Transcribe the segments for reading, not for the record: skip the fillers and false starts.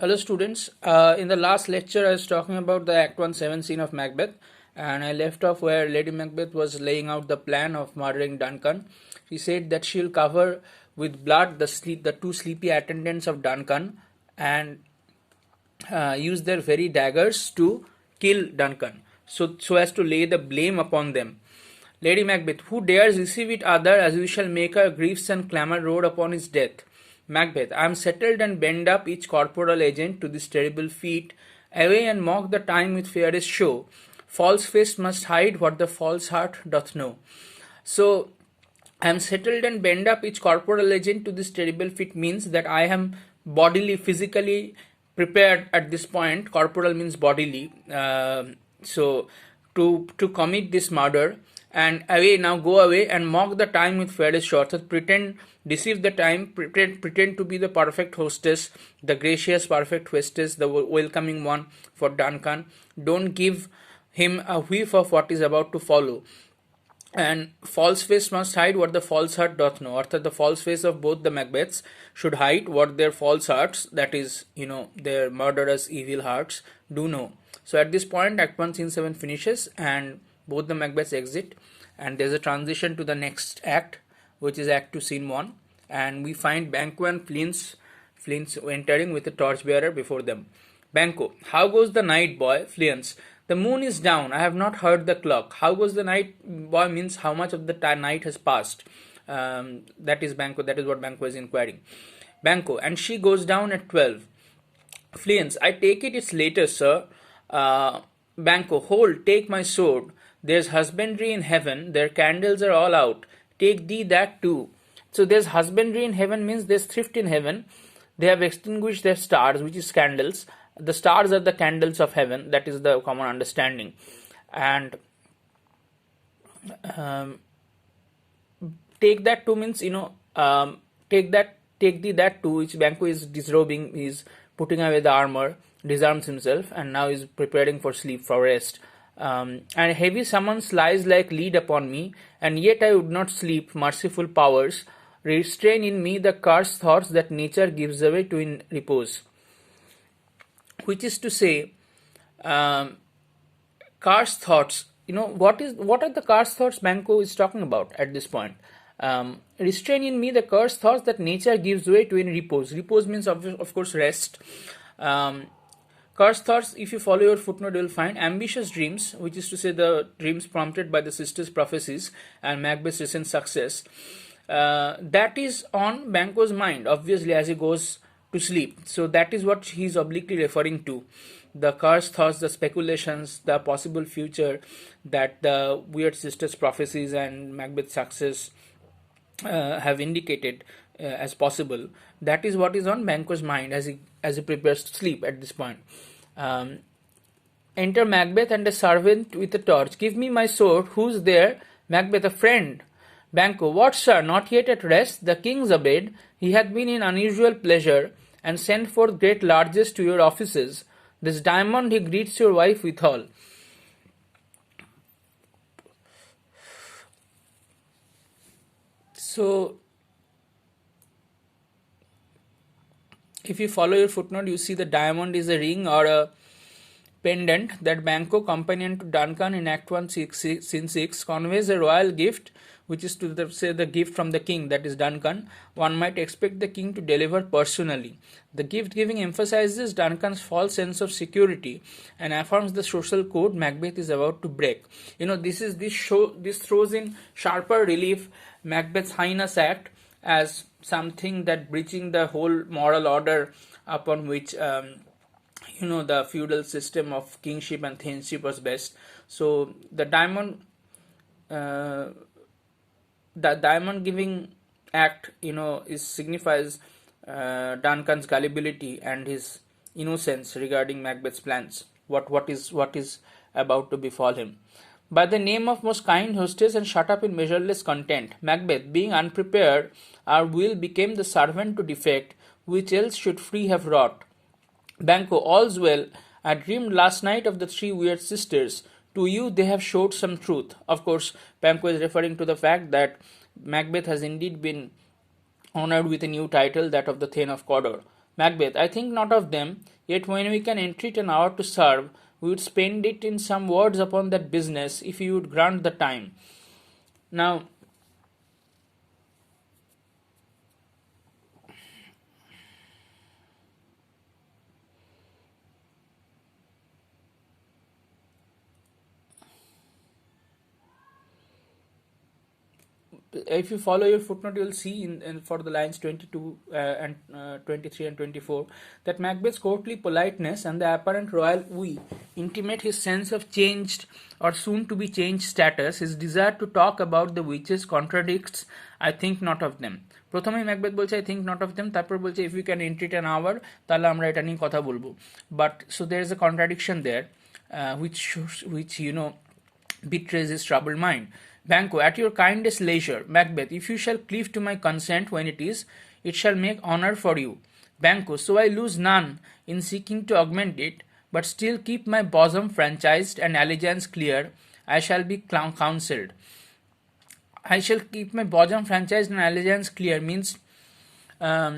Hello students, in the last lecture I was talking about the Act 1 7 scene of Macbeth, and I left off where Lady Macbeth was laying out the plan of murdering Duncan. She said that she'll cover with blood the two sleepy attendants of Duncan and use their very daggers to kill Duncan, so as to lay the blame upon them. Lady Macbeth, who dares receive it other, as we shall make our griefs and clamour roar upon his death. Macbeth, I am settled and bend up each corporal agent to this terrible feat, away and mock the time with fairest show. False face must hide what the false heart doth know. So, I am settled and bend up each corporal agent to this terrible feat means that I am bodily, physically prepared at this point. Corporal means bodily. So, to commit this murder, and away now go away and mock the time with fairest show. So pretend, deceive the time, pretend to be the perfect hostess, the gracious perfect hostess, the welcoming one for Duncan. Don't give him a whiff of what is about to follow. And false face must hide what the false heart doth know. Arthat, the false face of both the Macbeths should hide what their false hearts, that is, their murderous evil hearts, do know. So at this point, Act 1 Scene 7 finishes and both the Macbeths exit, and there's a transition to the next act, which is Act 2 Scene 1, and we find Banquo and Fleance entering with a torchbearer before them. Banquo, how goes the night, boy? Fleance, the moon is down, I have not heard the clock. How goes the night, boy, means how much of the night has passed. That is Banquo, that is what Banquo is inquiring. Banquo, and she goes down at 12. Fleance, I take it's later, sir. Banquo, hold, take my sword. There's husbandry in heaven, their candles are all out. Take thee that too. So there's husbandry in heaven means there's thrift in heaven. They have extinguished their stars, which is candles. The stars are the candles of heaven. That is the common understanding. And take that too means, take thee that too, which Banquo is disrobing, is putting away the armor, disarms himself, and now is preparing for sleep, for rest. And heavy summons lies like lead upon me, and yet I would not sleep. Merciful powers, restrain in me the cursed thoughts that nature gives away to in repose. Which is to say, cursed thoughts. What are the cursed thoughts Banquo is talking about at this point? Restrain in me the cursed thoughts that nature gives way to in repose. Repose means of course rest. Cursed thoughts, if you follow your footnote, you will find ambitious dreams, which is to say the dreams prompted by the sisters' prophecies and Macbeth's recent success. That is on Banquo's mind, obviously, as he goes to sleep. So that is what he is obliquely referring to. The cursed thoughts, the speculations, the possible future that the weird sisters' prophecies and Macbeth's success have indicated as possible. That is what is on Banquo's mind as he prepares to sleep at this point. Enter Macbeth and a servant with a torch. Give me my sword. Who's there? Macbeth, a friend. Banquo, what, sir? Not yet at rest? The king's abed. He hath been in unusual pleasure, and sent forth great largesse to your offices. This diamond he greets your wife withal. So, if you follow your footnote, you see the diamond is a ring or a pendant that Banquo, companion to Duncan in Act 1, Scene 6, conveys a royal gift, which is to say the gift from the king, that is Duncan. One might expect the king to deliver personally. The gift giving emphasizes Duncan's false sense of security and affirms the social code Macbeth is about to break. This throws in sharper relief Macbeth's heinous act as something that breaching the whole moral order upon which the feudal system of kingship and thainship was based. So the diamond giving act signifies Duncan's gullibility and his innocence regarding Macbeth's plans, what is about to befall him. By the name of most kind hostess, and shut up in measureless content, Macbeth, being unprepared, our will became the servant to defect, which else should free have wrought. Banquo, all's well. I dreamed last night of the three weird sisters. To you they have showed some truth. Of course, Banquo is referring to the fact that Macbeth has indeed been honored with a new title, that of the Thane of Cawdor. Macbeth, I think not of them, yet when we can entreat an hour to serve, we would spend it in some words upon that business, if you would grant the time. Now, if you follow your footnote, you will see in for the lines 22 and 23 and 24 that Macbeth's courtly politeness and the apparent royal we intimate his sense of changed or soon to be changed status. His desire to talk about the witches contradicts I think not of them. প্রথমেই Macbeth বলছে I think not of them, তারপর বলছে if you can entreat an hour, তাহলে আমরা এটা নিয়ে কথা বলবো। But so there is a contradiction there which betrays his troubled mind. Banquo, at your kindest leisure. Macbeth, if you shall cleave to my consent when it is, it shall make honour for you. Banquo, so I lose none in seeking to augment it, but still keep my bosom franchised and allegiance clear. I shall be counselled. I shall keep my bosom franchised and allegiance clear means um,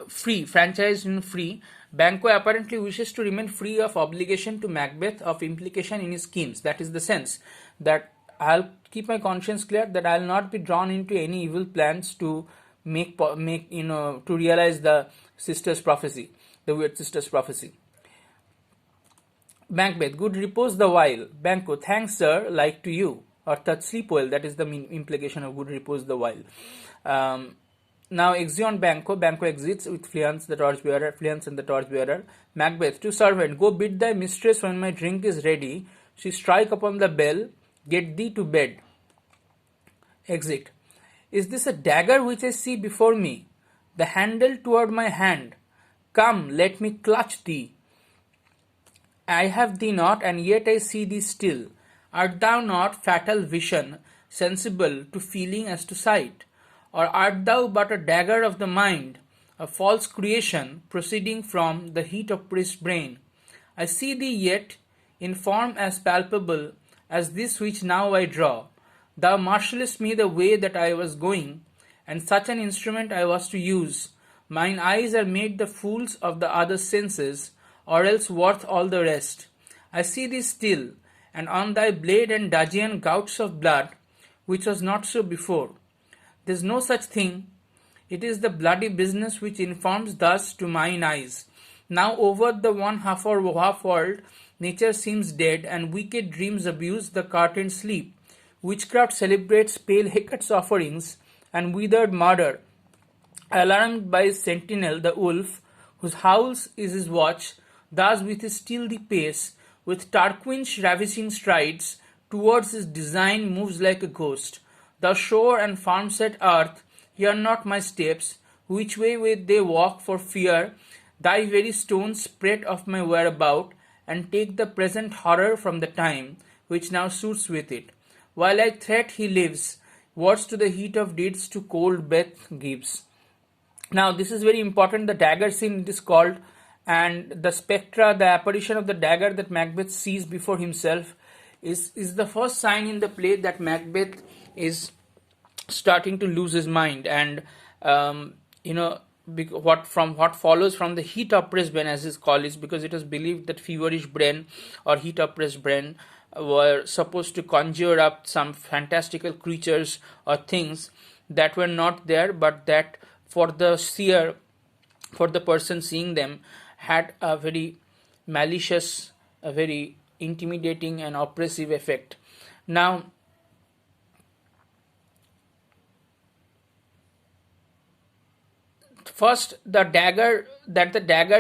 free, franchised and free. Banquo apparently wishes to remain free of obligation to Macbeth of implication in his schemes. That is the sense that I'll keep my conscience clear, that I'll not be drawn into any evil plans to make to realize the sister's prophecy, the weird sister's prophecy. Macbeth, good repose the while. Banquo, thanks sir, like to you. Or sleep well, that is the implication of good repose the while. Now exeunt Banquo. Banquo exits with Fleance and the torchbearer. Macbeth, to servant, go bid thy mistress when my drink is ready, she strike upon the bell, get thee to bed. Exit. Is this a dagger which I see before me? The handle toward my hand. Come, let me clutch thee. I have thee not, and yet I see thee still. Art thou not fatal vision, sensible to feeling as to sight? Or art thou but a dagger of the mind, a false creation proceeding from the heat of priest's brain? I see thee yet in form as palpable as this which now I draw. Thou marshallest me the way that I was going, and such an instrument I was to use. Mine eyes are made the fools of the other senses, or else worth all the rest. I see thee still, and on thy blade and dudgeon gouts of blood, which was not so before. There is no such thing. It is the bloody business which informs thus to mine eyes. Now over the one half world, nature seems dead, and wicked dreams abuse the curtained sleep. Witchcraft celebrates pale Hecate's offerings, and withered murder. Alarmed by his sentinel, the wolf, whose howls is his watch, thus with his stealthy pace, with Tarquin's ravishing strides, towards his design moves like a ghost. The shore and farm-set earth hear not my steps, which way will they walk for fear thy very stones spread of my whereabout, and take the present horror from the time which now suits with it. While I threat he lives, words to the heat of deeds to cold breath gives. Now this is very important, the dagger scene it is called, and the spectra, the apparition of the dagger that Macbeth sees before himself is the first sign in the play that Macbeth is starting to lose his mind, and what follows from the heat oppressed brain, as his call is, because it was believed that feverish brain or heat oppressed brain were supposed to conjure up some fantastical creatures or things that were not there, but that for the seer, for the person seeing them, had a very malicious, a very intimidating and oppressive effect. Now, first, the dagger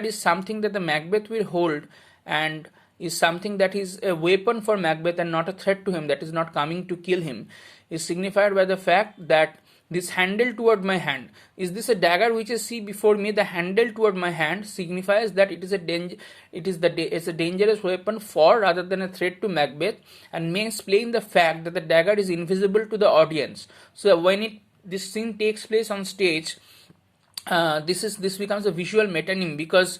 is something that the Macbeth will hold, and is something that is a weapon for Macbeth and not a threat to him, that is not coming to kill him, is signified by the fact that this handle toward my hand. Is this a dagger which I see before me? The handle toward my hand signifies that it is a dangerous weapon for rather than a threat to Macbeth, and may explain the fact that the dagger is invisible to the audience. So when this scene takes place on stage, this becomes a visual metonym, because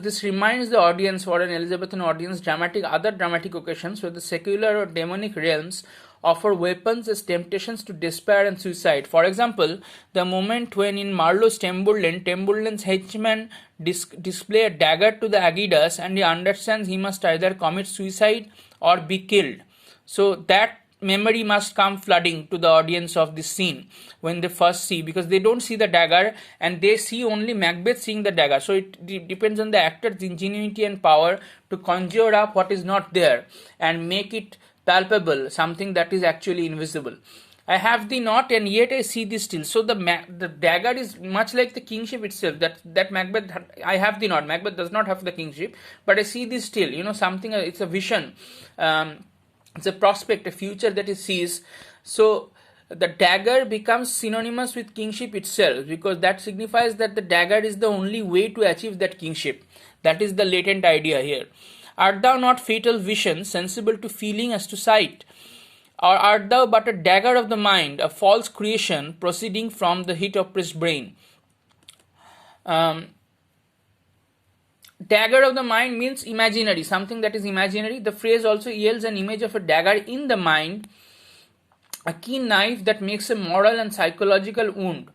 this reminds the audience, for an Elizabethan audience, other dramatic occasions where the secular or demonic realms offer weapons as temptations to despair and suicide. For example, the moment when in Marlowe's Tamburlaine's henchman display a dagger to the Aegidas, and he understands he must either commit suicide or be killed. So that memory must come flooding to the audience of this scene when they first see, because they don't see the dagger and they see only Macbeth seeing the dagger. So it depends on the actor's ingenuity and power to conjure up what is not there and make it palpable, something that is actually invisible. I have thee not, and yet I see thee still. So the dagger is much like the kingship itself. That Macbeth, I have thee not. Macbeth does not have the kingship, but I see thee still. Something. It's a vision. It's a prospect, a future that he sees. So the dagger becomes synonymous with kingship itself, because that signifies that the dagger is the only way to achieve that kingship. That is the latent idea here. Art thou not fatal vision, sensible to feeling as to sight? Or art thou but a dagger of the mind, a false creation proceeding from the heat-oppressed brain? Dagger of the mind means imaginary, something that is imaginary. The phrase also yields an image of a dagger in the mind, a keen knife that makes a moral and psychological wound.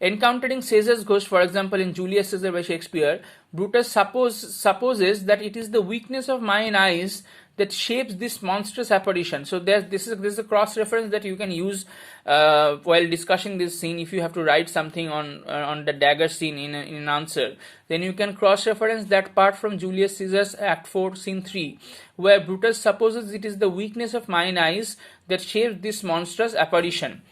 Encountering Caesar's ghost, for example, in Julius Caesar by Shakespeare, Brutus supposes that it is the weakness of mine eyes that shapes this monstrous apparition. So this is a cross reference that you can use while discussing this scene. If you have to write something on the dagger scene in an answer, then you can cross reference that part from Julius Caesar's Act 4, Scene 3, where Brutus supposes it is the weakness of mine eyes that shapes this monstrous apparition.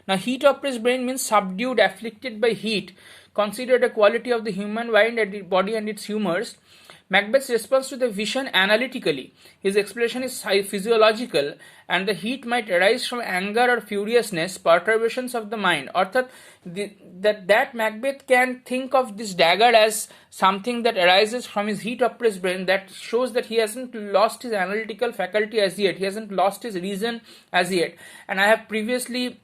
Now, heat-oppressed brain means subdued, afflicted by heat, considered a quality of the human mind and body and its humors. Macbeth's response to the vision analytically. His expression is physiological, and the heat might arise from anger or furiousness, perturbations of the mind. Orthat, that Macbeth can think of this dagger as something that arises from his heat-oppressed brain, that shows that he hasn't lost his analytical faculty as yet. He hasn't lost his reason as yet. And I have previously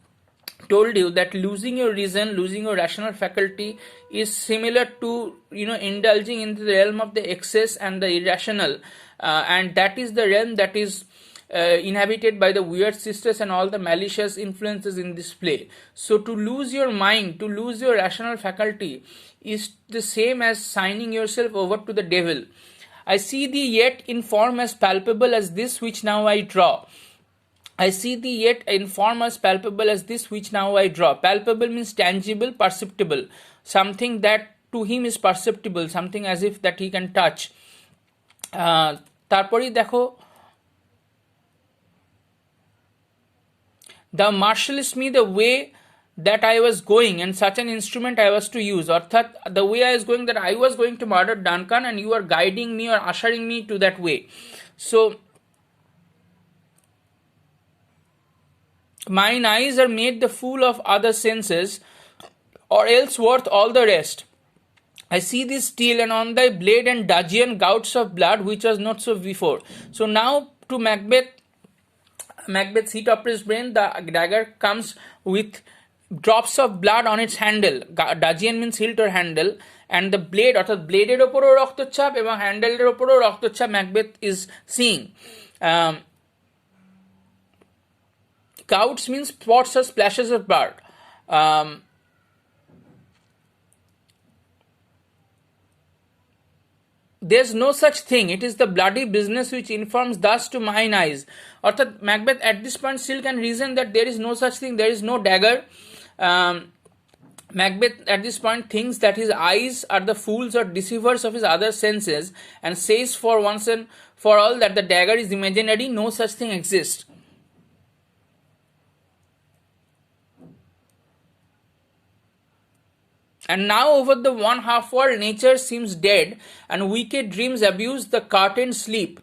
told you that losing your reason, losing your rational faculty is similar to indulging into the realm of the excess and the irrational, and that is the realm that is inhabited by the weird sisters and all the malicious influences in this play. So to lose your mind, to lose your rational faculty, is the same as signing yourself over to the devil. I see thee yet in form as palpable as this which now I draw. I see thee yet in form as palpable as this which now I draw. Palpable means tangible, perceptible. Something that to him is perceptible, something as if that he can touch. Tarpori dekho, thou marshalest me the way that I was going, and such an instrument I was to use. Orthat, the way I was going, that I was going to murder Duncan, and you are guiding me or ushering me to that way. So, mine eyes are made the fool of other senses, or else worth all the rest. I see this steel, and on thy blade and dudgeon gouts of blood, which was not so before. So now to Macbeth's heat-oppressed brain, the dagger comes with drops of blood on its handle. Dudgeon means hilt or handle, and the blade, অর্থাৎ ব্লেডের ওপরও রক্তচাপ এবং হ্যান্ডেলের ওপরও রক্তচাপ Macbeth is seeing. Gouts means spots or splashes of blood. There's no such thing. It is the bloody business which informs thus to mine eyes. Orthat, Macbeth at this point still can reason that there is no such thing. There is no dagger. Macbeth at this point thinks that his eyes are the fools or deceivers of his other senses, and says for once and for all that the dagger is imaginary. No such thing exists. And now over the one half world, nature seems dead, and wicked dreams abuse the curtained sleep.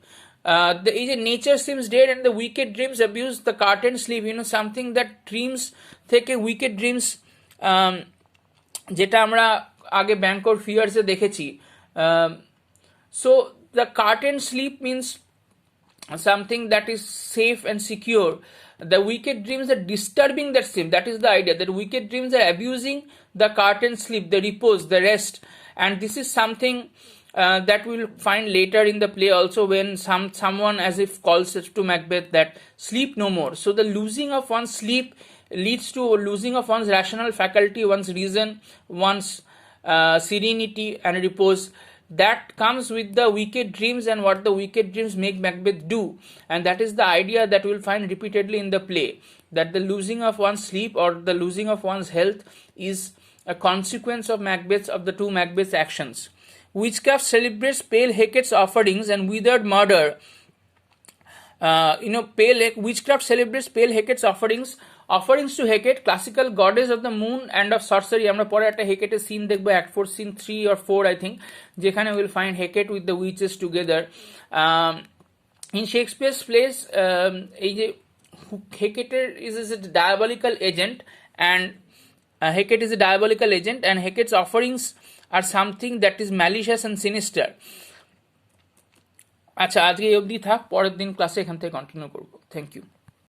Nature seems dead, and the wicked dreams abuse the curtained sleep. Something that dreams, থেকে wicked dreams, যেটা আমরা আগে ব্যাংকর ফিয়ার্সে দেখেছি. So the curtained sleep means something that is safe and secure. The wicked dreams are disturbing that sleep. That is the idea, that wicked dreams are abusing the curtained sleep, the repose, the rest. And this is something that we'll find later in the play also, when someone as if calls to Macbeth that sleep no more. So the losing of one's sleep leads to losing of one's rational faculty, one's reason, one's serenity and repose. That comes with the wicked dreams, and what the wicked dreams make Macbeth do. And that is the idea that we'll find repeatedly in the play, that the losing of one's sleep or the losing of one's health is a consequence of the two Macbeth's actions. Witchcraft celebrates pale Hecate's offerings and withered murder. Witchcraft celebrates pale Hecate's offerings to Hecate, classical goddess of the moon and of sorcery. আমরা পরে একটা হেকেটের scene দেখবো, act 4 scene 3 or 4 I think, যেখানে will find Hecate with the witches together. In Shakespeare's plays এই যে হেকেটের is a diabolical agent, and Hecate is a diabolical agent, and Hecate's offerings are something that is malicious and sinister. আচ্ছা, আজকে এই অবধি থাক, পরের দিন ক্লাসে এখান থেকে কন্টিনিউ করবো। Thank you.